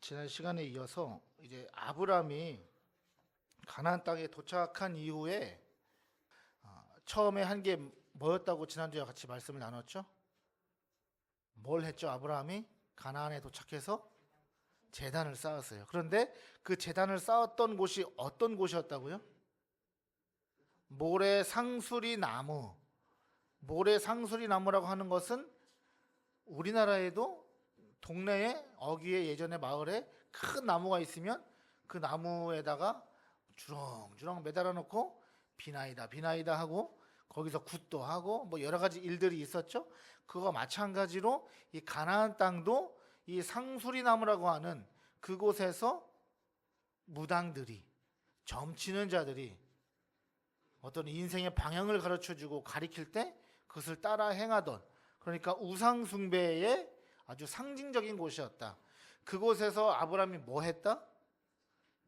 지난 시간에 이어서 이제 아브라함이 가나안 땅에 도착한 이후에 처음에 한 게 뭐였다고 지난주에 같이 말씀을 나눴죠? 뭘 했죠? 아브라함이 가나안에 도착해서 제단을 쌓았어요. 그런데 그 제단을 쌓았던 곳이 어떤 곳이었다고요? 모래 상수리 나무. 모래 상수리 나무라고 하는 것은 우리나라에도 동네에 어귀에 예전에 마을에 큰 나무가 있으면 그 나무에다가 주렁주렁 매달아 놓고 비나이다 비나이다 하고 거기서 굿도 하고 뭐 여러 가지 일들이 있었죠. 그거 마찬가지로 이 가나안 땅도 이 상수리 나무라고 하는 그곳에서 무당들이 점치는 자들이 어떤 인생의 방향을 가르쳐 주고 가리킬 때 그것을 따라 행하던, 그러니까 우상 숭배의 아주 상징적인 곳이었다. 그곳에서 아브라함이 뭐 했다?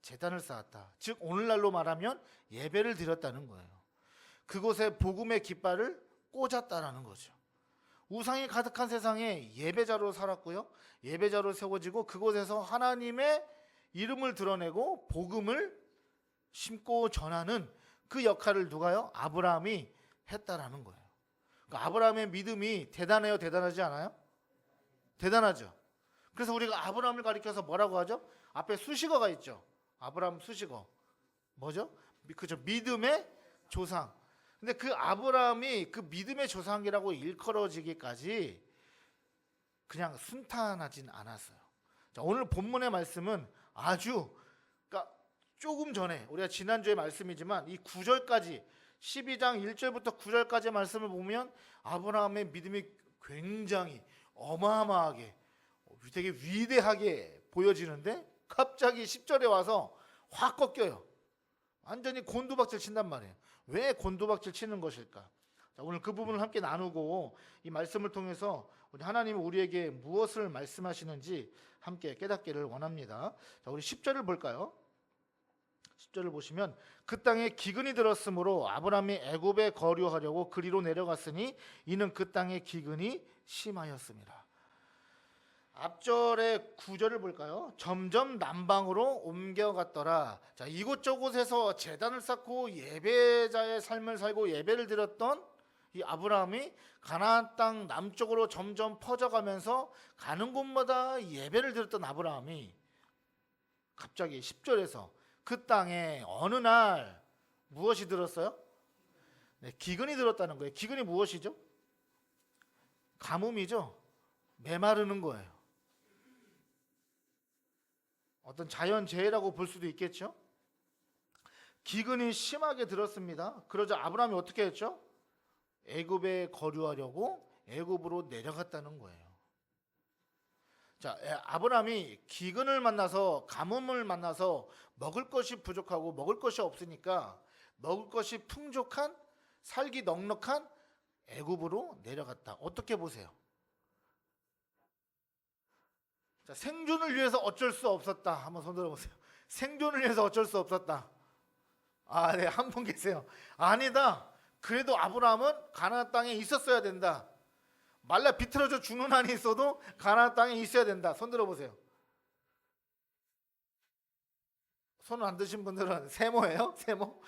제단을 쌓았다. 즉 오늘날로 말하면 예배를 드렸다는 거예요. 그곳에 복음의 깃발을 꽂았다라는 거죠. 우상이 가득한 세상에 예배자로 살았고요. 예배자로 세워지고 그곳에서 하나님의 이름을 드러내고 복음을 심고 전하는 그 역할을 누가요? 아브라함이 했다라는 거예요. 그러니까 아브라함의 믿음이 대단해요? 대단하지 않아요? 대단하죠. 그래서 우리가 아브라함을 가리켜서 뭐라고 하죠? 앞에 수식어가 있죠. 아브라함 수식어. 뭐죠? 그죠? 믿음의 조상. 근데 그 아브라함이 그 믿음의 조상이라고 일컬어지기까지 그냥 순탄하진 않았어요. 자, 오늘 본문의 말씀은 아주, 그러니까 조금 전에 우리가 지난주의 말씀이지만 이 9절까지 12장 1절부터 9절까지의 말씀을 보면 아브라함의 믿음이 굉장히 어마어마하게 되게 위대하게 보여지는데 갑자기 10절에 와서 확 꺾여요. 완전히 곤두박질 친단 말이에요. 왜 곤두박질 치는 것일까? 자, 오늘 그 부분을 함께 나누고 이 말씀을 통해서 하나님이 우리에게 무엇을 말씀하시는지 함께 깨닫기를 원합니다. 자, 우리 10절을 볼까요? 10절을 보시면 그 땅에 기근이 들었으므로 아브라함이 애굽에 거류하려고 그리로 내려갔으니 이는 그 땅에 기근이 심하였습니다. 앞절의 9절을 볼까요? 점점 남방으로 옮겨갔더라. 자, 이곳저곳에서 제단을 쌓고 예배자의 삶을 살고 예배를 드렸던 이 아브라함이 가나안 땅 남쪽으로 점점 퍼져가면서 가는 곳마다 예배를 드렸던 아브라함이 갑자기 10절에서 그 땅에 어느 날 무엇이 들었어요? 네, 기근이 들었다는 거예요. 기근이 무엇이죠? 가뭄이죠. 메마르는 거예요. 어떤 자연재해라고 볼 수도 있겠죠. 기근이 심하게 들었습니다. 그러자 아브라함이 어떻게 했죠? 애굽에 거류하려고 애굽으로 내려갔다는 거예요. 자, 아브라함이 기근을 만나서 가뭄을 만나서 먹을 것이 부족하고 먹을 것이 없으니까 먹을 것이 풍족한 살기 넉넉한 애굽으로 내려갔다. 어떻게 보세요? 자, 생존을 위해서 어쩔 수 없었다. 한번 손 들어보세요. 생존을 위해서 어쩔 수 없었다. 아, 네, 한 분 계세요. 아니다. 그래도 아브라함은 가나안 땅에 있었어야 된다. 말라 비틀어져 죽는 한이 있어도 가나안 땅에 있어야 된다. 손 들어보세요. 손 안 드신 분들은 세모예요? 세모?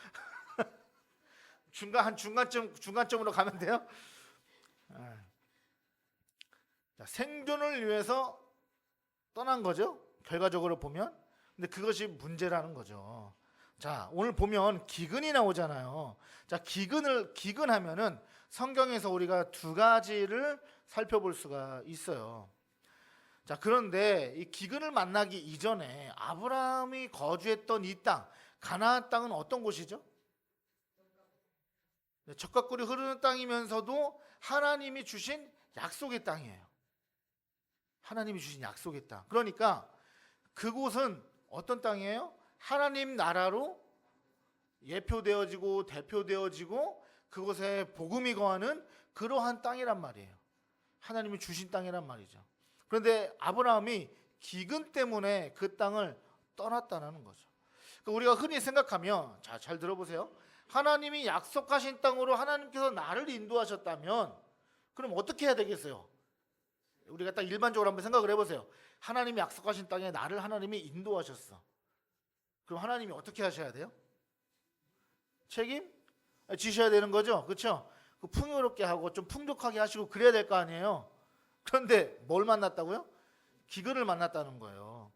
중간점으로 가면 돼요. 자, 생존을 위해서 떠난 거죠. 결과적으로 보면. 근데 그것이 문제라는 거죠. 자, 오늘 보면 기근이 나오잖아요. 자, 기근하면은 성경에서 우리가 두 가지를 살펴볼 수가 있어요. 자, 그런데 이 기근을 만나기 이전에 아브라함이 거주했던 이 땅, 가나안 땅은 어떤 곳이죠? 네, 젖과 꿀이 흐르는 땅이면서도 하나님이 주신 약속의 땅이에요. 하나님이 주신 약속의 땅. 그러니까 그곳은 어떤 땅이에요? 하나님 나라로 예표되어지고 대표되어지고 그곳에 복음이 거하는 그러한 땅이란 말이에요. 하나님이 주신 땅이란 말이죠. 그런데 아브라함이 기근 때문에 그 땅을 떠났다는 거죠. 그러니까 우리가 흔히 생각하면, 자, 잘 들어보세요. 하나님이 약속하신 땅으로 하나님께서 나를 인도하셨다면 그럼 어떻게 해야 되겠어요? 우리가 딱 일반적으로 한번 생각을 해보세요. 하나님이 약속하신 땅에 나를 하나님이 인도하셨어. 그럼 하나님이 어떻게 하셔야 돼요? 책임 지셔야 되는 거죠. 그렇죠? 풍요롭게 하고 좀 풍족하게 하시고 그래야 될 거 아니에요. 그런데 뭘 만났다고요? 기근을 만났다는 거예요.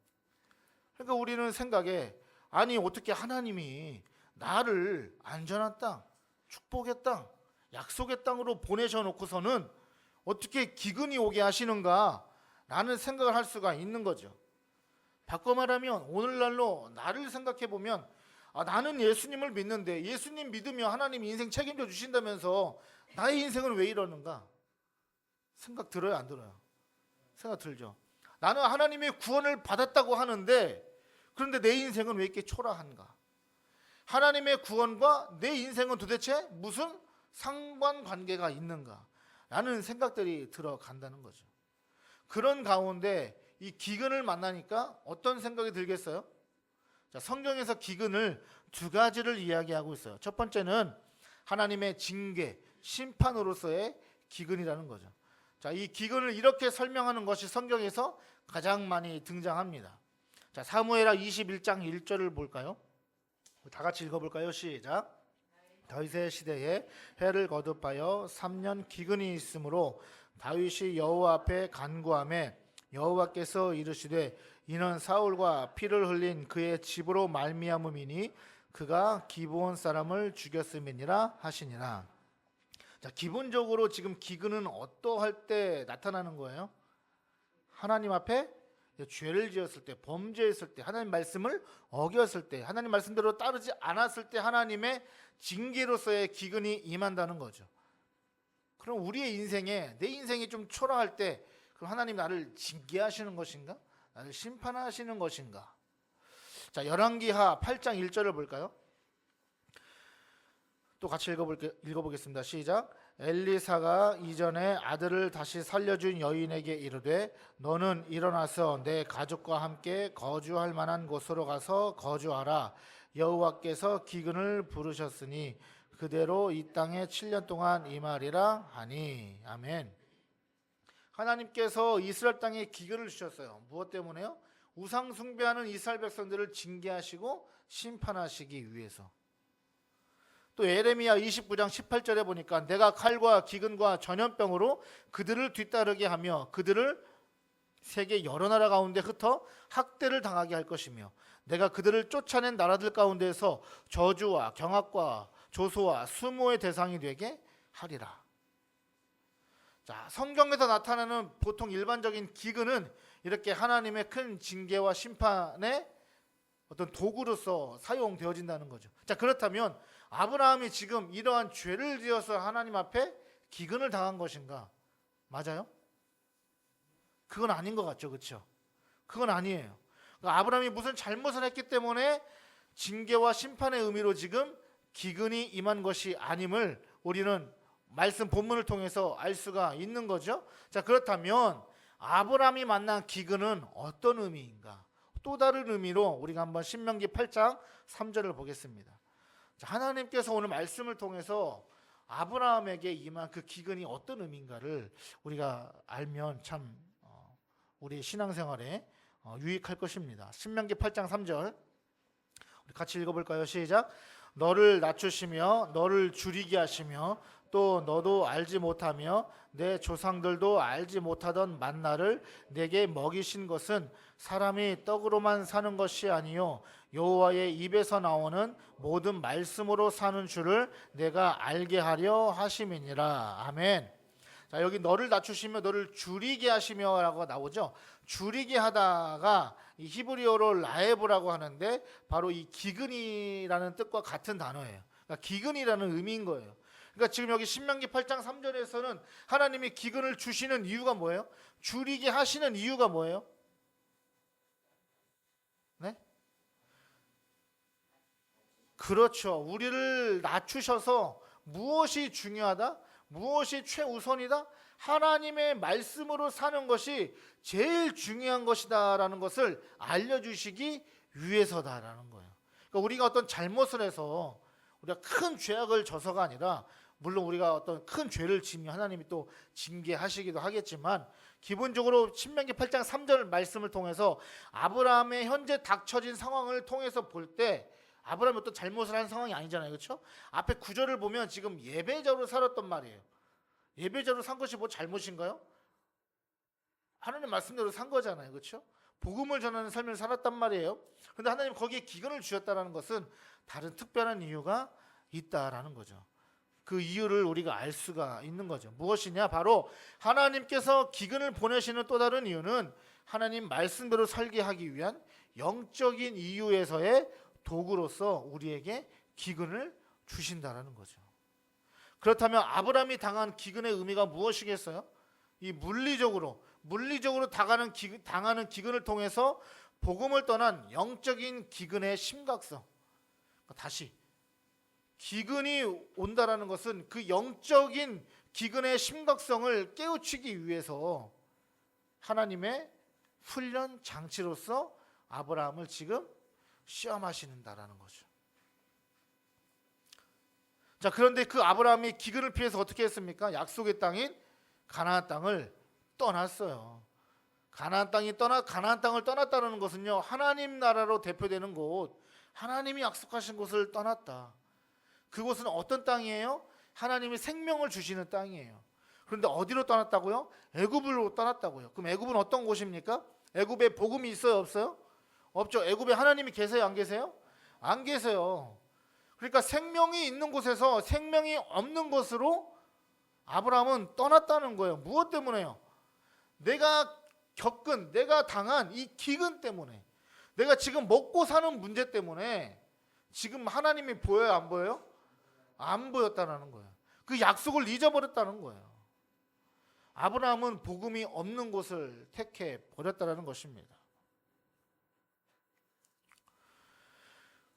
그러니까 우리는 생각에 아니 어떻게 하나님이 나를 안전한 땅, 축복의 땅, 약속의 땅으로 보내셔 놓고서는 어떻게 기근이 오게 하시는가 라는 생각을 할 수가 있는 거죠. 바꿔 말하면 오늘날로 나를 생각해 보면 나는 예수님을 믿는데 예수님 믿으면 하나님이 인생 책임져 주신다면서 나의 인생은 왜 이러는가? 생각 들어요, 안 들어요? 생각 들죠. 나는 하나님의 구원을 받았다고 하는데 그런데 내 인생은 왜 이렇게 초라한가? 하나님의 구원과 내 인생은 도대체 무슨 상관관계가 있는가? 라는 생각들이 들어간다는 거죠. 그런 가운데 이 기근을 만나니까 어떤 생각이 들겠어요? 자, 성경에서 기근을 두 가지를 이야기하고 있어요. 첫 번째는 하나님의 징계, 심판으로서의 기근이라는 거죠. 자, 이 기근을 이렇게 설명하는 것이 성경에서 가장 많이 등장합니다. 자, 사무엘하 21장 1절을 볼까요? 다 같이 읽어볼까요? 시작. 다윗의 시대에 해를 거듭하여 3년 기근이 있으므로 다윗이 여호와 앞에 간구하매 여호와께서 이르시되 이는 사울과 피를 흘린 그의 집으로 말미암음이니 그가 기브온 사람을 죽였음이니라 하시니라. 자, 기본적으로 지금 기근은 어떠할 때 나타나는 거예요? 하나님 앞에 죄를 지었을 때, 범죄했을 때, 하나님 말씀을 어겼을 때, 하나님 말씀대로 따르지 않았을 때 하나님의 징계로서의 기근이 임한다는 거죠. 그럼 우리의 인생에, 내 인생이 좀 초라할 때 그럼 하나님 나를 징계하시는 것인가? 나를 심판하시는 것인가? 자, 열왕기하 8장 1절을 볼까요? 또 같이 읽어보겠습니다. 시작. 엘리사가 이전에 아들을 다시 살려준 여인에게 이르되 너는 일어나서 내 가족과 함께 거주할 만한 곳으로 가서 거주하라. 여호와께서 기근을 부르셨으니 그대로 이 땅에 7년 동안 임하리라 하니. 아멘. 하나님께서 이스라엘 땅에 기근을 주셨어요. 무엇 때문에요? 우상 숭배하는 이스라엘 백성들을 징계하시고 심판하시기 위해서. 또 에레미야 29장 18절에 보니까 내가 칼과 기근과 전염병으로 그들을 뒤따르게 하며 그들을 세계 여러 나라 가운데 흩어 학대를 당하게 할 것이며 내가 그들을 쫓아낸 나라들 가운데서 저주와 경악과 조소와 수모의 대상이 되게 하리라. 자, 성경에서 나타나는 보통 일반적인 기근은 이렇게 하나님의 큰 징계와 심판의 어떤 도구로서 사용되어진다는 거죠. 자, 그렇다면 아브라함이 지금 이러한 죄를 지어서 하나님 앞에 기근을 당한 것인가? 맞아요? 그건 아닌 것 같죠, 그렇죠? 그건 아니에요. 그러니까 아브라함이 무슨 잘못을 했기 때문에 징계와 심판의 의미로 지금 기근이 임한 것이 아님을 우리는 말씀 본문을 통해서 알 수가 있는 거죠. 자, 그렇다면 아브라함이 만난 기근은 어떤 의미인가? 또 다른 의미로 우리가 한번 신명기 8장 3절을 보겠습니다. 자, 하나님께서 오늘 말씀을 통해서 아브라함에게 임한 그 기근이 어떤 의미인가를 우리가 알면 참 우리 신앙생활에 유익할 것입니다. 신명기 8장 3절 우리 같이 읽어볼까요? 시작. 너를 낮추시며 너를 줄이게 하시며 또 너도 알지 못하며 내 조상들도 알지 못하던 만나를 내게 먹이신 것은 사람이 떡으로만 사는 것이 아니요 여호와의 입에서 나오는 모든 말씀으로 사는 줄을 내가 알게 하려 하심이니라. 아멘. 자, 여기 너를 낮추시며 너를 줄이게 하시며라고 나오죠. 줄이게 하다가 이 히브리어로 라에브라고 하는데 바로 이 기근이라는 뜻과 같은 단어예요. 그러니까 기근이라는 의미인 거예요. 그러니까 지금 여기 신명기 8장 3절에서는 하나님이 기근을 주시는 이유가 뭐예요? 줄이게 하시는 이유가 뭐예요? 네? 그렇죠. 우리를 낮추셔서 무엇이 중요하다? 무엇이 최우선이다? 하나님의 말씀으로 사는 것이 제일 중요한 것이다라는 것을 알려주시기 위해서다라는 거예요. 그러니까 우리가 어떤 잘못을 해서 우리가 큰 죄악을 져서가 아니라 물론 우리가 어떤 큰 죄를 지으면 하나님이 또 징계하시기도 하겠지만 기본적으로 신명기 8장 3절 말씀을 통해서 아브라함의 현재 닥쳐진 상황을 통해서 볼 때 아브라함이 어떤 잘못을 한 상황이 아니잖아요. 그렇죠? 앞에 구절을 보면 지금 예배자로 살았단 말이에요. 예배자로 산 것이 뭐 잘못인가요? 하나님 말씀대로 산 거잖아요. 그렇죠? 복음을 전하는 삶을 살았단 말이에요. 그런데 하나님 거기에 기근을 주셨다는 것은 다른 특별한 이유가 있다라는 거죠. 그 이유를 우리가 알 수가 있는 거죠. 무엇이냐? 바로 하나님께서 기근을 보내시는 또 다른 이유는 하나님 말씀대로 살게 하기 위한 영적인 이유에서의 도구로서 우리에게 기근을 주신다라는 거죠. 그렇다면 아브라함이 당한 기근의 의미가 무엇이겠어요? 이 물리적으로 당하는 기근을 통해서 복음을 떠난 영적인 기근의 심각성. 다시 기근이 온다라는 것은 그 영적인 기근의 심각성을 깨우치기 위해서 하나님의 훈련 장치로서 아브라함을 지금 시험하시는다라는 거죠. 자, 그런데 그 아브라함이 기근을 피해서 어떻게 했습니까? 약속의 땅인 가나안 땅을 떠났어요. 가나안 땅을 떠났다는 것은요, 하나님 나라로 대표되는 곳, 하나님이 약속하신 곳을 떠났다. 그곳은 어떤 땅이에요? 하나님이 생명을 주시는 땅이에요. 그런데 어디로 떠났다고요? 애굽으로 떠났다고요. 그럼 애굽은 어떤 곳입니까? 애굽에 복음이 있어요, 없어요? 없죠. 애굽에 하나님이 계세요, 안 계세요? 안 계세요. 그러니까 생명이 있는 곳에서 생명이 없는 곳으로 아브라함은 떠났다는 거예요. 무엇 때문에요? 내가 당한 이 기근 때문에, 내가 지금 먹고 사는 문제 때문에 지금 하나님이 보여요, 안 보여요? 안 보였다는 거예요. 그 약속을 잊어버렸다는 거예요. 아브라함은 복음이 없는 곳을 택해 버렸다는 것입니다.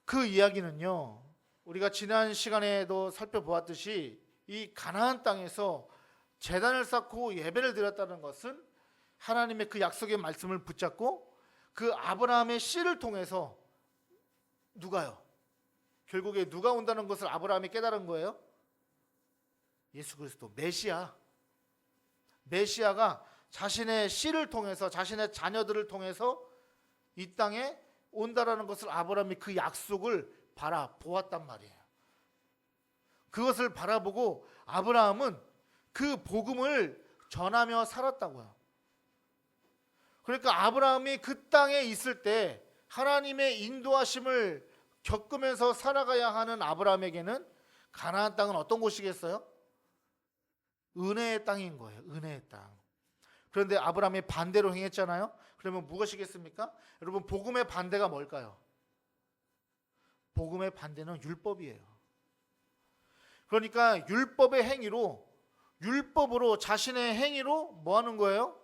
그 이야기는요, 우리가 지난 시간에도 살펴보았듯이 이 가나안 땅에서 제단을 쌓고 예배를 드렸다는 것은 하나님의 그 약속의 말씀을 붙잡고 그 아브라함의 씨를 통해서 누가요? 결국에 누가 온다는 것을 아브라함이 깨달은 거예요? 예수 그리스도, 메시아가 자신의 씨를 통해서, 자신의 자녀들을 통해서 이 땅에 온다라는 것을 아브라함이 그 약속을 바라보았단 말이에요. 그것을 바라보고 아브라함은 그 복음을 전하며 살았다고요. 그러니까 아브라함이 그 땅에 있을 때 하나님의 인도하심을 겪으면서 살아가야 하는 아브라함에게는 가나안 땅은 어떤 곳이겠어요? 은혜의 땅인 거예요. 은혜의 땅. 그런데 아브라함이 반대로 행했잖아요. 그러면 무엇이겠습니까? 여러분, 복음의 반대가 뭘까요? 복음의 반대는 율법이에요. 그러니까 율법으로 자신의 행위로 뭐 하는 거예요?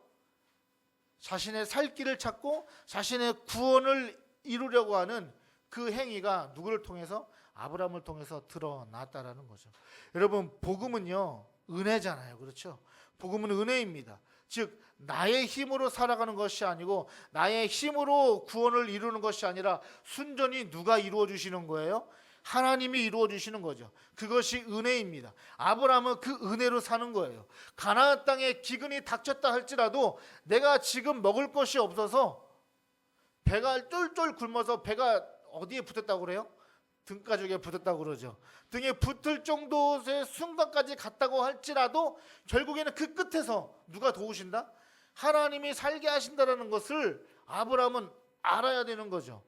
자신의 살 길을 찾고 자신의 구원을 이루려고 하는 그 행위가 누구를 통해서? 아브라함을 통해서 드러났다라는 거죠. 여러분, 복음은요, 은혜잖아요. 그렇죠? 복음은 은혜입니다. 즉 나의 힘으로 살아가는 것이 아니고 나의 힘으로 구원을 이루는 것이 아니라 순전히 누가 이루어 주시는 거예요? 하나님이 이루어 주시는 거죠. 그것이 은혜입니다. 아브라함은 그 은혜로 사는 거예요. 가나안 땅에 기근이 닥쳤다 할지라도 내가 지금 먹을 것이 없어서 배가 쫄쫄 굶어서 배가 어디에 붙었다고 그래요? 등가죽에 붙었다고 그러죠. 등에 붙을 정도의 순간까지 갔다고 할지라도 결국에는 그 끝에서 누가 도우신다? 하나님이 살게 하신다라는 것을 아브라함은 알아야 되는 거죠.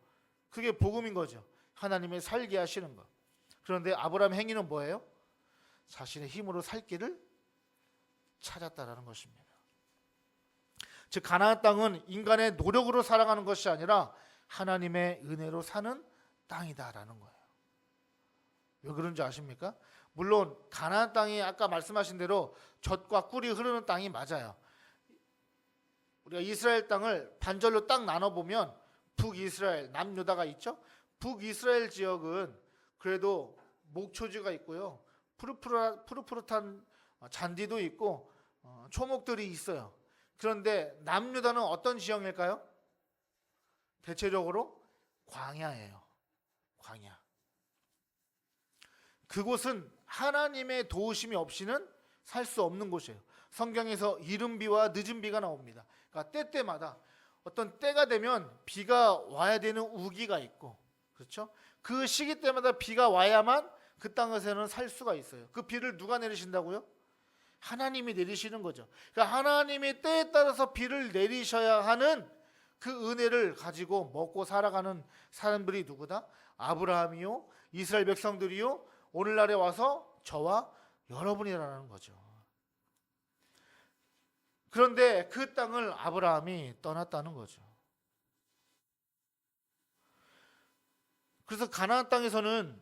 그게 복음인 거죠. 하나님이 살게 하시는 것. 그런데 아브라함 행위는 뭐예요? 자신의 힘으로 살 길을 찾았다라는 것입니다. 즉 가나안 땅은 인간의 노력으로 살아가는 것이 아니라 하나님의 은혜로 사는 땅이다라는 거예요. 왜 그런지 아십니까? 물론 가나안 땅이 아까 말씀하신 대로 젖과 꿀이 흐르는 땅이 맞아요. 우리가 이스라엘 땅을 반절로 딱 나눠보면 북이스라엘, 남유다가 있죠. 북이스라엘 지역은 그래도 목초지가 있고요, 푸릇푸릇한 잔디도 있고 초목들이 있어요. 그런데 남유다는 어떤 지형일까요? 대체적으로 광야예요. 광야. 그곳은 하나님의 도우심이 없이는 살 수 없는 곳이에요. 성경에서 이른 비와 늦은 비가 나옵니다. 그러니까 때때마다 어떤 때가 되면 비가 와야 되는 우기가 있고, 그렇죠? 그 시기 때마다 비가 와야만 그 땅에서는 살 수가 있어요. 그 비를 누가 내리신다고요? 하나님이 내리시는 거죠. 그러니까 하나님이 때에 따라서 비를 내리셔야 하는 그 은혜를 가지고 먹고 살아가는 사람들이 누구다? 아브라함이요, 이스라엘 백성들이요, 오늘날에 와서 저와 여러분이라는 거죠. 그런데 그 땅을 아브라함이 떠났다는 거죠. 그래서 가나안 땅에서는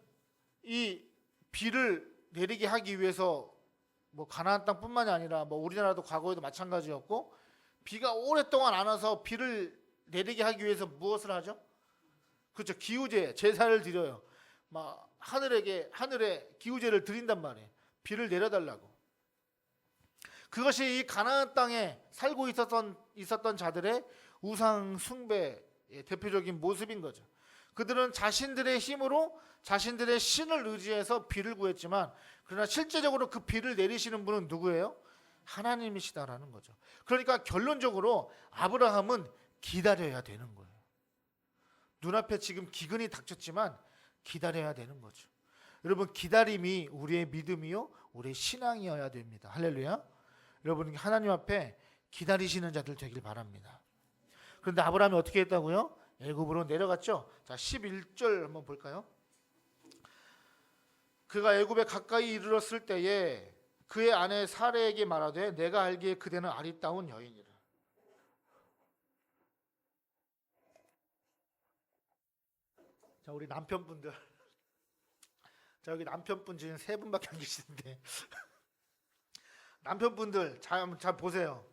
이 비를 내리게 하기 위해서 뭐 가나안 땅뿐만이 아니라 뭐 우리나라도 과거에도 마찬가지였고, 비가 오랫동안 안 와서 비를 내리게 하기 위해서 무엇을 하죠? 그렇죠. 기후제, 제사를 드려요. 막 하늘에 기후제를 드린단 말이에요. 비를 내려달라고. 그것이 이 가나안 땅에 살고 있었던 자들의 우상 숭배의 대표적인 모습인 거죠. 그들은 자신들의 힘으로 자신들의 신을 의지해서 비를 구했지만, 그러나 실제적으로 그 비를 내리시는 분은 누구예요? 하나님이시다라는 거죠. 그러니까 결론적으로 아브라함은 기다려야 되는 거예요. 눈앞에 지금 기근이 닥쳤지만 기다려야 되는 거죠. 여러분, 기다림이 우리의 믿음이요, 우리의 신앙이어야 됩니다. 할렐루야. 여러분, 하나님 앞에 기다리시는 자들 되길 바랍니다. 그런데 아브라함이 어떻게 했다고요? 애굽으로 내려갔죠. 자, 11절 한번 볼까요? 그가 애굽에 가까이 이르렀을 때에 그의 아내 사레에게 말하되 내가 알기에 그대는 아리따운 여인이라. 자, 우리 남편분들, 자, 여기 남편분 지금 3분밖에 안 계시는데 남편분들 잘 보세요.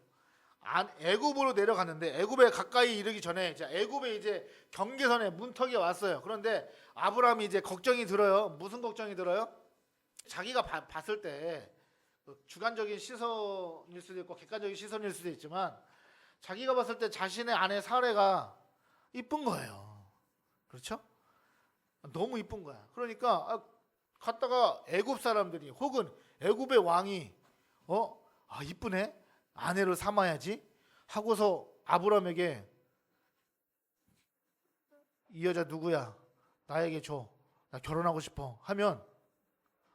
애굽으로 내려갔는데 애굽에 가까이 이르기 전에 애굽에 이제 경계선에 문턱이 왔어요. 그런데 아브라함이 이제 걱정이 들어요. 무슨 걱정이 들어요? 자기가 봤을 때 주관적인 시선일 수도 있고 객관적인 시선일 수도 있지만, 자기가 봤을 때 자신의 아내 사레가 이쁜 거예요. 그렇죠? 너무 이쁜 거야. 그러니까 갔다가 애굽 사람들이 혹은 애굽의 왕이 이쁘네, 아내를 삼아야지 하고서 아브라함에게 이 여자 누구야? 나에게 줘. 나 결혼하고 싶어. 하면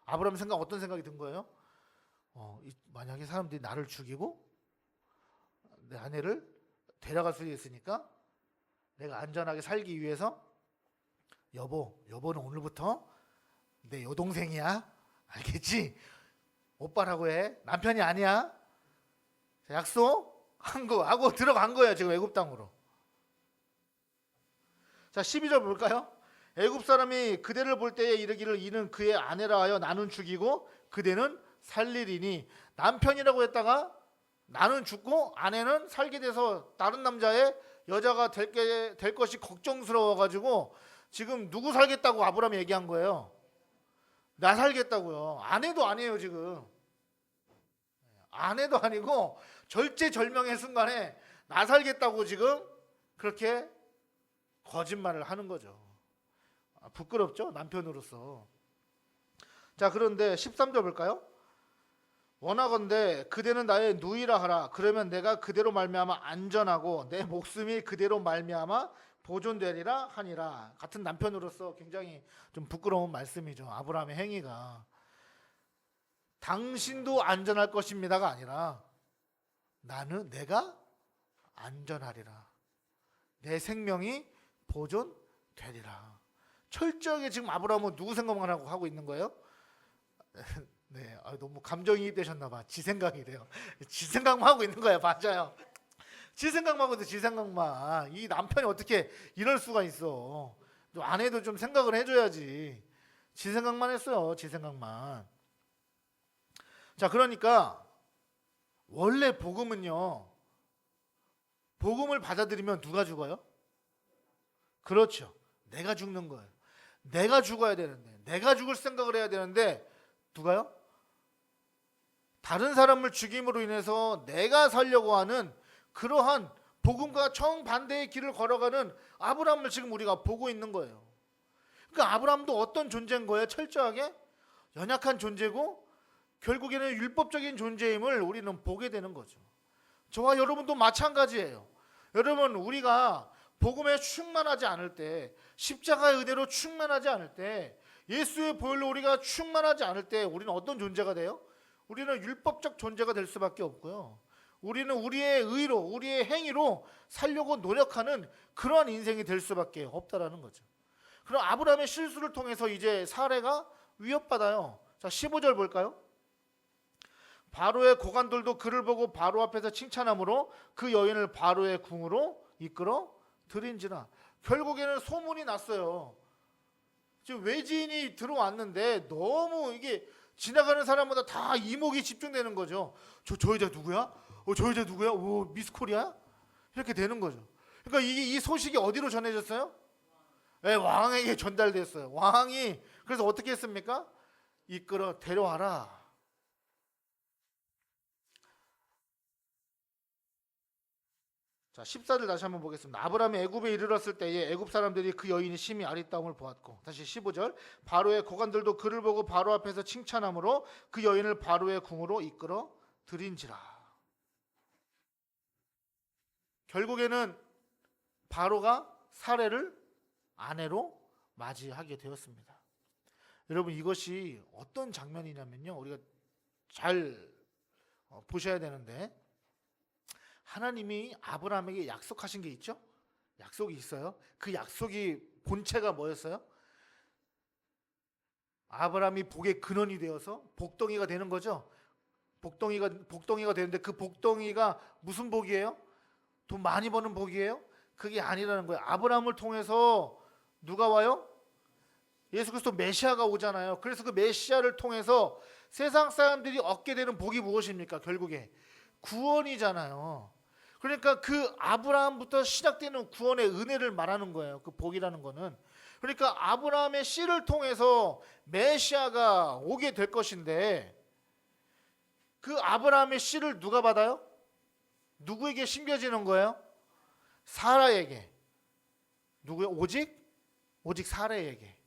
아브라함 어떤 생각이 든 거예요? 만약에 사람들이 나를 죽이고 내 아내를 데려갈 수 있으니까 내가 안전하게 살기 위해서 여보는 오늘부터 내 여동생이야. 알겠지? 오빠라고 해. 남편이 아니야. 약속? 하고 들어간 거예요. 지금 애굽 땅으로. 자, 12절 볼까요? 애굽 사람이 그대를 볼 때에 이르기를 이는 그의 아내라 하여 나는 죽이고 그대는 살리리니. 남편이라고 했다가 나는 죽고 아내는 살게 돼서 다른 남자의 여자가 될 것이 걱정스러워 가지고 지금 누구 살겠다고 아브라함이 얘기한 거예요? 나 살겠다고요. 아내도 아니에요. 지금 아내도 아니고 절체절명의 순간에 나 살겠다고 지금 그렇게 거짓말을 하는 거죠. 부끄럽죠? 남편으로서. 자, 그런데 13절 볼까요? 원하건대 그대는 나의 누이라 하라. 그러면 내가 그대로 말미암아 안전하고 내 목숨이 그대로 말미암아 보존되리라 하니라. 같은 남편으로서 굉장히 좀 부끄러운 말씀이죠. 아브라함의 행위가. 당신도 안전할 것입니다가 아니라 내가 안전하리라. 내 생명이 보존되리라. 철저하게 지금 아브라함은 누구 생각만 하고 있는 거예요? 네, 너무 감정이입되셨나 봐. 지 생각이래요. 지 생각만 하고 있는 거야. 맞아요. 지 생각만 하고 있어. 지 생각만. 이 남편이 어떻게 이럴 수가 있어. 아내도 좀 생각을 해줘야지. 지 생각만 했어요. 지 생각만. 자, 그러니까 원래 복음은요, 복음을 받아들이면 누가 죽어요? 그렇죠. 내가 죽는 거예요. 내가 죽어야 되는데, 내가 죽을 생각을 해야 되는데 누가요? 다른 사람을 죽임으로 인해서 내가 살려고 하는 그러한 복음과 정반대의 길을 걸어가는 아브라함을 지금 우리가 보고 있는 거예요. 그러니까 아브라함도 어떤 존재인 거예요? 철저하게 연약한 존재고 결국에는 율법적인 존재임을 우리는 보게 되는 거죠. 저와 여러분도 마찬가지예요. 여러분, 우리가 복음에 충만하지 않을 때, 십자가의 은혜로 충만하지 않을 때, 예수의 보혈로 우리가 충만하지 않을 때 우리는 어떤 존재가 돼요? 우리는 율법적 존재가 될 수밖에 없고요. 우리는 우리의 의로, 우리의 행위로 살려고 노력하는 그러한 인생이 될 수밖에 없다라는 거죠. 그럼 아브라함의 실수를 통해서 이제 사례가 위협받아요. 자, 15절 볼까요? 바로의 고관들도 그를 보고 바로 앞에서 칭찬함으로 그 여인을 바로의 궁으로 이끌어 들인지라. 결국에는 소문이 났어요. 지금 외지인이 들어왔는데 너무 이게 지나가는 사람마다 다 이목이 집중되는 거죠. 저 여자 누구야? 저 여자 누구야? 오, 미스 코리아? 이렇게 되는 거죠. 그러니까 이 소식이 어디로 전해졌어요? 네, 왕에게 전달됐어요. 왕이 그래서 어떻게 했습니까? 이끌어 데려와라. 자, 14절 다시 한번 보겠습니다. 아브라함이 애굽에 이르렀을 때에 애굽 사람들이 그 여인이 심히 아리따움을 보았고, 다시 15절, 바로의 고관들도 그를 보고 바로 앞에서 칭찬함으로 그 여인을 바로의 궁으로 이끌어 들인지라. 결국에는 바로가 사례를 아내로 맞이하게 되었습니다. 여러분, 이것이 어떤 장면이냐면요, 우리가 잘 보셔야 되는데, 하나님이 아브라함에게 약속하신 게 있죠? 약속이 있어요. 그 약속이 본체가 뭐였어요? 아브라함이 복의 근원이 되어서 복덩이가 되는 거죠. 복덩이가 되는데 그 복덩이가 무슨 복이에요? 돈 많이 버는 복이에요? 그게 아니라는 거예요. 아브라함을 통해서 누가 와요? 예수 그리스도 메시아가 오잖아요. 그래서 그 메시아를 통해서 세상 사람들이 얻게 되는 복이 무엇입니까? 결국에 구원이잖아요. 그러니까 그 아브라함부터 시작되는 구원의 은혜를 말하는 거예요. 그 복이라는 거는. 그러니까 아브라함의 씨를 통해서 메시아가 오게 될 것인데, 그 아브라함의 씨를 누가 받아요? 누구에게 심겨지는 거예요? 사라에게. 누구요? 오직 사라에게.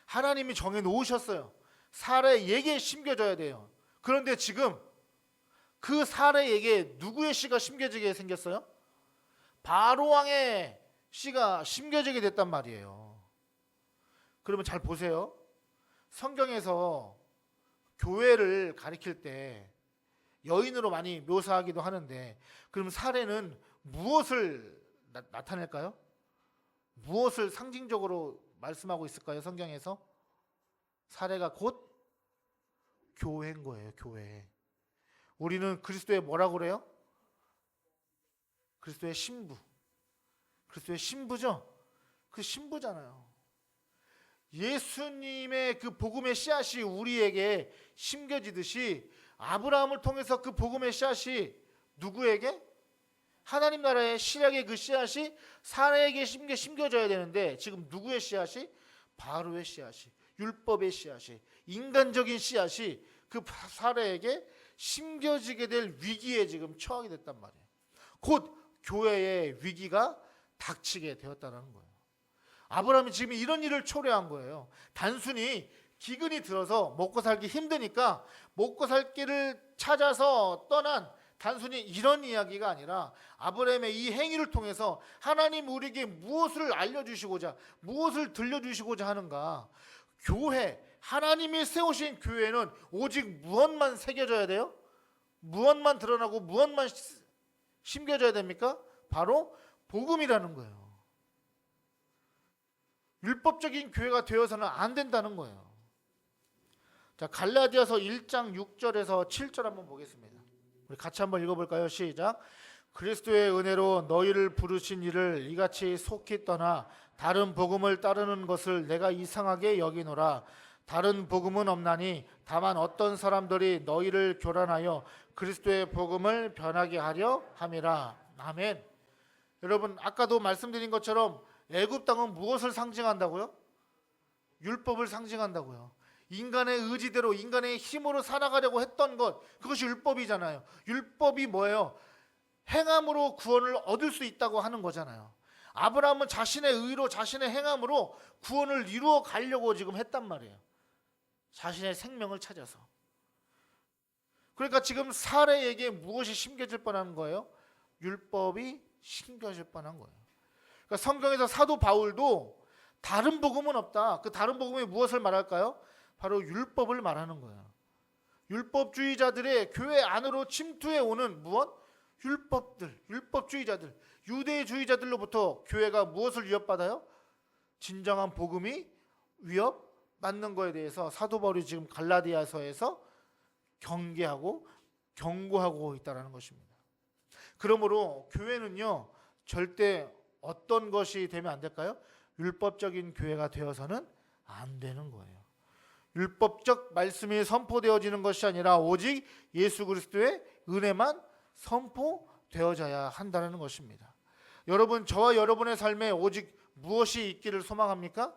하나님이 정해 놓으셨어요. 사라에게 심겨져야 돼요. 그런데 지금 그 사례에게 누구의 씨가 심겨지게 생겼어요? 바로 왕의 씨가 심겨지게 됐단 말이에요. 그러면 잘 보세요. 성경에서 교회를 가리킬 때 여인으로 많이 묘사하기도 하는데, 그럼 사례는 무엇을 나타낼까요? 무엇을 상징적으로 말씀하고 있을까요? 성경에서 사례가 곧 교회인 거예요. 교회. 우리는 그리스도의 뭐라고 그래요? 그리스도의 신부. 그리스도의 신부죠? 그 신부잖아요. 예수님의 그 복음의 씨앗이 우리에게 심겨지듯이 아브라함을 통해서 그 복음의 씨앗이 누구에게? 하나님 나라의 신약의 그 씨앗이 사라에게 심겨져야 되는데, 지금 누구의 씨앗이? 바로의 씨앗이, 율법의 씨앗이, 인간적인 씨앗이 그 사라에게 심겨지게 될 위기에 지금 처하게 됐단 말이에요. 곧 교회의 위기가 닥치게 되었다는 거예요. 아브라함이 지금 이런 일을 초래한 거예요. 단순히 기근이 들어서 먹고 살기 힘드니까 먹고 살 길을 찾아서 떠난 단순히 이런 이야기가 아니라, 아브라함의 이 행위를 통해서 하나님 우리에게 무엇을 알려주시고자, 무엇을 들려주시고자 하는가. 교회, 하나님이 세우신 교회는 오직 무엇만 새겨져야 돼요? 무엇만 드러나고 무엇만 심겨져야 됩니까? 바로 복음이라는 거예요. 율법적인 교회가 되어서는 안 된다는 거예요. 자, 갈라디아서 1장 6절에서 7절 한번 보겠습니다. 우리 같이 한번 읽어볼까요? 시작. 그리스도의 은혜로 너희를 부르신 이를 이같이 속히 떠나 다른 복음을 따르는 것을 내가 이상하게 여기노라. 다른 복음은 없나니 다만 어떤 사람들이 너희를 교란하여 그리스도의 복음을 변하게 하려 함이라. 아멘. 여러분, 아까도 말씀드린 것처럼 애굽 땅은 무엇을 상징한다고요? 율법을 상징한다고요. 인간의 의지대로, 인간의 힘으로 살아가려고 했던 것, 그것이 율법이잖아요. 율법이 뭐예요? 행함으로 구원을 얻을 수 있다고 하는 거잖아요. 아브라함은 자신의 의로, 자신의 행함으로 구원을 이루어 가려고 지금 했단 말이에요. 자신의 생명을 찾아서. 그러니까 지금 사례에게 무엇이 심겨질 뻔한 거예요? 율법이 심겨질 뻔한 거예요. 그러니까 성경에서 사도 바울도 다른 복음은 없다. 그 다른 복음이 무엇을 말할까요? 바로 율법을 말하는 거예요. 율법주의자들의 교회 안으로 침투해 오는 무엇? 율법들, 율법주의자들, 유대주의자들로부터 교회가 무엇을 위협받아요? 진정한 복음이 위협받는 거에 대해서 사도 바울이 지금 갈라디아서에서 경계하고 경고하고 있다는 것입니다. 그러므로 교회는요, 절대 어떤 것이 되면 안 될까요? 율법적인 교회가 되어서는 안 되는 거예요. 율법적 말씀이 선포되어지는 것이 아니라 오직 예수 그리스도의 은혜만 선포되어져야 한다는 것입니다. 여러분, 저와 여러분의 삶에 오직 무엇이 있기를 소망합니까?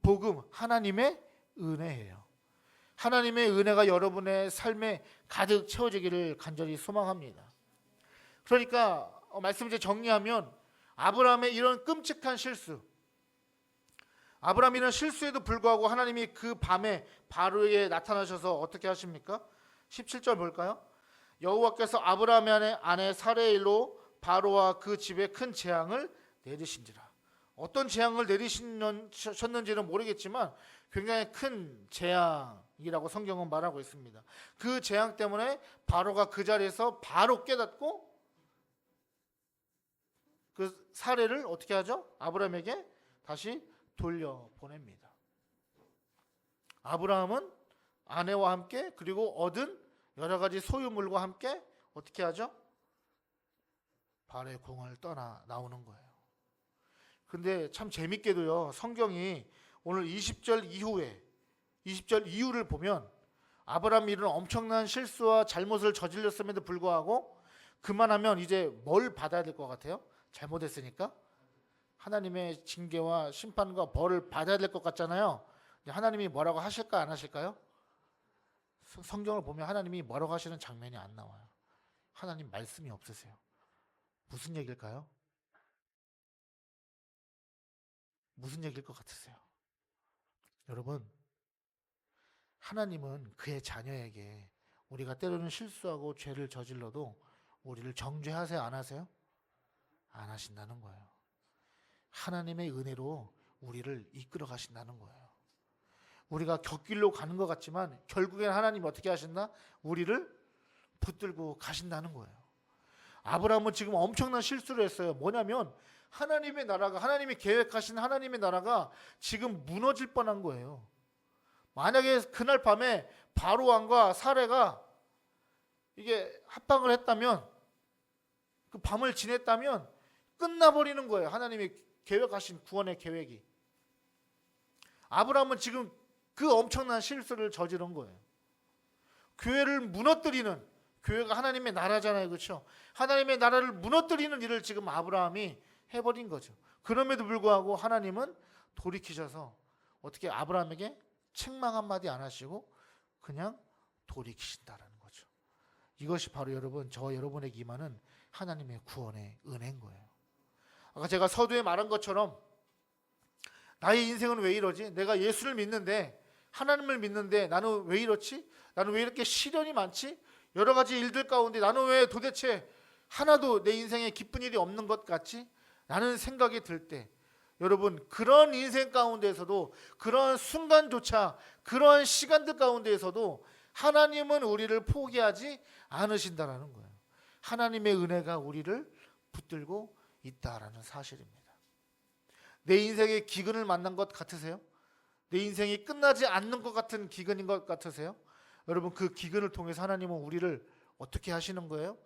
복음, 하나님의 은혜예요. 하나님의 은혜가 여러분의 삶에 가득 채워지기를 간절히 소망합니다. 그러니까 말씀 이제 정리하면 아브라함의 이런 끔찍한 실수, 아브라함이 이런 실수에도 불구하고 하나님이 그 밤에 바로에게 나타나셔서 어떻게 하십니까? 17절 볼까요? 여호와께서 아브라함의 아내 사레의 일로 바로와 그 집에 큰 재앙을 내리신지라. 어떤 재앙을 내리셨는지는 모르겠지만 굉장히 큰 재앙이라고 성경은 말하고 있습니다. 그 재앙 때문에 바로가 그 자리에서 바로 깨닫고 그 사례를 어떻게 하죠? 아브라함에게 다시 돌려보냅니다. 아브라함은 아내와 함께 그리고 얻은 여러 가지 소유물과 함께 어떻게 하죠? 바로의 궁을 떠나 나오는 거예요. 근데 참 재밌게도요, 성경이 오늘 20절 이후에 20절 이후를 보면 아브라함이 이런 엄청난 실수와 잘못을 저질렀음에도 불구하고 그만하면 이제 뭘 받아야 될 것 같아요? 잘못했으니까 하나님의 징계와 심판과 벌을 받아야 될 것 같잖아요. 하나님이 뭐라고 하실까 안 하실까요? 성경을 보면 하나님이 뭐라고 하시는 장면이 안 나와요. 하나님 말씀이 없으세요. 무슨 얘기일까요? 무슨 얘기일 것 같으세요? 여러분, 하나님은 그의 자녀에게 우리가 때로는 실수하고 죄를 저질러도 우리를 정죄하세요, 안 하세요? 안 하신다는 거예요. 하나님의 은혜로 우리를 이끌어 가신다는 거예요. 우리가 곁길로 가는 것 같지만 결국엔 하나님이 어떻게 하신다? 우리를 붙들고 가신다는 거예요. 아브라함은 지금 엄청난 실수를 했어요. 뭐냐면 하나님의 나라가, 하나님이 계획하신 하나님의 나라가 지금 무너질 뻔한 거예요. 만약에 그날 밤에 바로 왕과 사례가 이게 합방을 했다면, 그 밤을 지냈다면 끝나버리는 거예요. 하나님이 계획하신 구원의 계획이. 아브라함은 지금 그 엄청난 실수를 저지른 거예요. 교회를 무너뜨리는, 교회가 하나님의 나라잖아요, 그렇죠? 하나님의 나라를 무너뜨리는 일을 지금 아브라함이 해버린 거죠. 그럼에도 불구하고 하나님은 돌이키셔서 어떻게 아브라함에게 책망 한마디 안 하시고 그냥 돌이키신다라는 거죠. 이것이 바로 여러분, 저 여러분에게 임하는 하나님의 구원의 은혜인 거예요. 아까 제가 서두에 말한 것처럼 나의 인생은 왜 이러지? 내가 예수를 믿는데, 하나님을 믿는데 나는 왜 이렇지? 나는 왜 이렇게 시련이 많지? 여러 가지 일들 가운데 나는 왜 도대체 하나도 내 인생에 기쁜 일이 없는 것 같지? 라는 생각이 들 때, 여러분, 그런 인생 가운데에서도, 그런 순간조차, 그런 시간들 가운데에서도 하나님은 우리를 포기하지 않으신다라는 거예요. 하나님의 은혜가 우리를 붙들고 있다라는 사실입니다. 내 인생에 기근을 만난 것 같으세요? 내 인생이 끝나지 않는 것 같은 기근인 것 같으세요? 여러분, 그 기근을 통해서 하나님은 우리를 어떻게 하시는 거예요?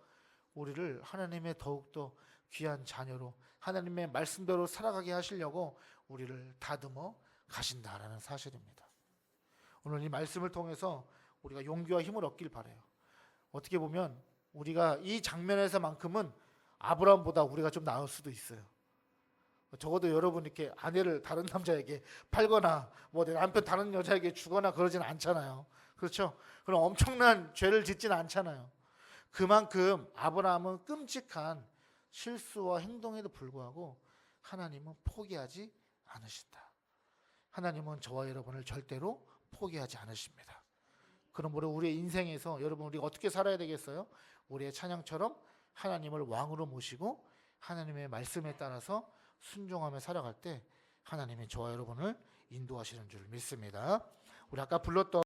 우리를 하나님의 더욱더 귀한 자녀로, 하나님의 말씀대로 살아가게 하시려고 우리를 다듬어 가신다라는 사실입니다. 오늘 이 말씀을 통해서 우리가 용기와 힘을 얻길 바라요. 어떻게 보면 우리가 이 장면에서만큼은 아브라함보다 우리가 좀 나을 수도 있어요. 적어도 여러분 이렇게 아내를 다른 남자에게 팔거나 뭐 내 남편 다른 여자에게 주거나 그러진 않잖아요. 그렇죠? 그럼 엄청난 죄를 짓지는 않잖아요. 그만큼 아브라함은 끔찍한 실수와 행동에도 불구하고 하나님은 포기하지 않으신다. 하나님은 저와 여러분을 절대로 포기하지 않으십니다. 그러므로 우리의 인생에서 여러분 우리가 어떻게 살아야 되겠어요? 우리의 찬양처럼 하나님을 왕으로 모시고 하나님의 말씀에 따라서 순종하며 살아갈 때 하나님이 저와 여러분을 인도하시는 줄 믿습니다. 우리 아까 불렀던